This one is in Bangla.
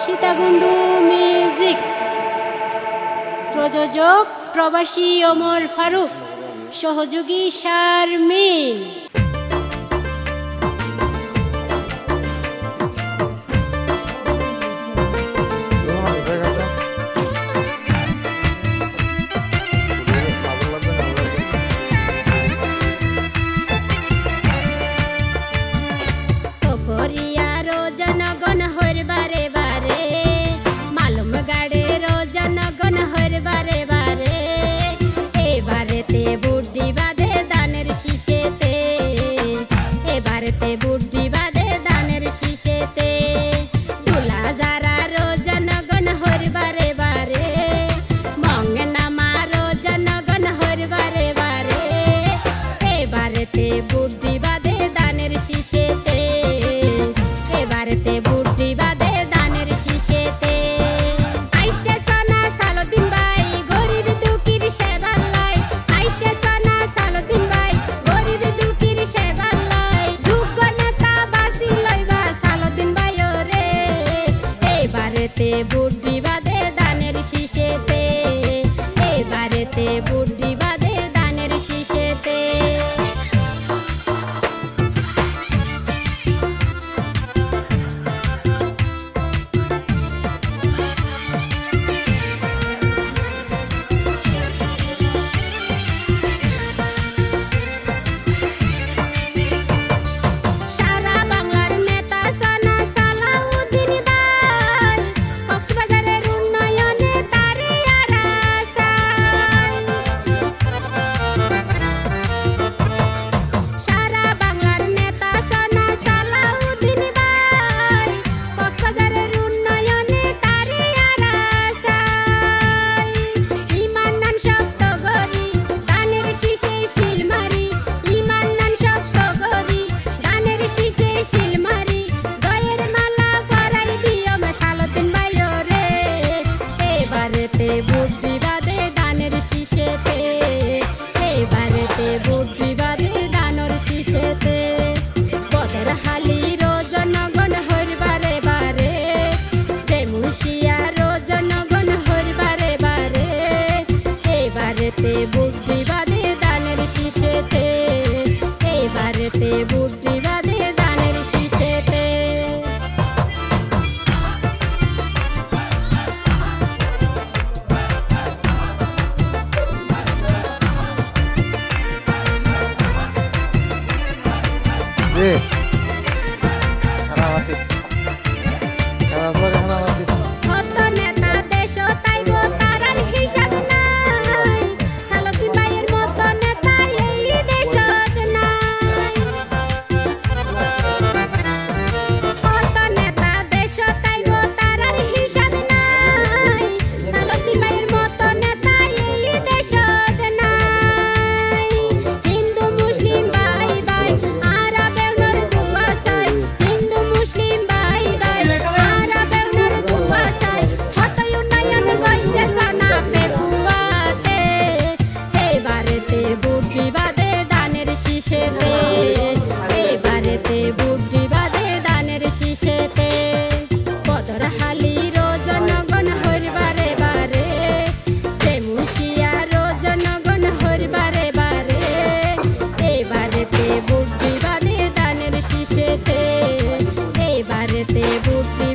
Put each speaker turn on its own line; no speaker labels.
সীতাকুণ্ডু মিউজিক। প্রযোজক প্রবাসী ওমর ফারুক, সহযোগী শারমিন। জনগণ হর বারে বারে মালুম গাড়ে জনগণ হর বারে বারে এবারেতে বুদ্ধি বাঁধে দানের শীষেতে, এবারেতে বুদ্ধি বাঁধে দানের শীষেতে। দুলা যারা জনগণ হর বারে বারে মঙ্গে নামারো জনগণ হর বারে বারে এবারেতে বুদ্ধি বাঁধে দানের শীষেতে, এবারেতে বুদ্ধি বাঁধে দানের শীষেতে। আইসে সোনা সালুদ্দিন ভাই গরিব দুঃখীর সেবার লাই, আইসে সোনা সালুদ্দিন ভাই গরিব দুঃখীর সেবার লাই। যোগ্য নেতা বাসি লইবা সালুদ্দিন ভাই রে এবারেতে বুদ্ধি বাঁধে দানের শীষেতে, এবারেতে বুদ্ধি বাঁধে দানের শীষেতে। বুদ্ধি বাঁধে দানের শীষেতে, এবারেতে বুদ্ধি বাঁধে দানের শীষেতে। পথের হালির জনগণ হর বারে বারে মুশিয়ার জনগণ হর বারে বারে এবারেতে বুদ্ধি বাঁধে দানের শীষেতে, এবারেতে বুদ্ধি বাঁধে দানের শীষেতে। বুদ্ধি বাঁধে দানের শীষেতে, এবারেতে বুদ্ধি বাঁধে দানের শীষেতে। বদর হালির জনগণ হর বারে বারে মুশিয়ার জনগণ হর বারে বারে এবারেতে বুদ্ধি বাঁধে দানের শীষেতে, এবারেতে বুদ্ধি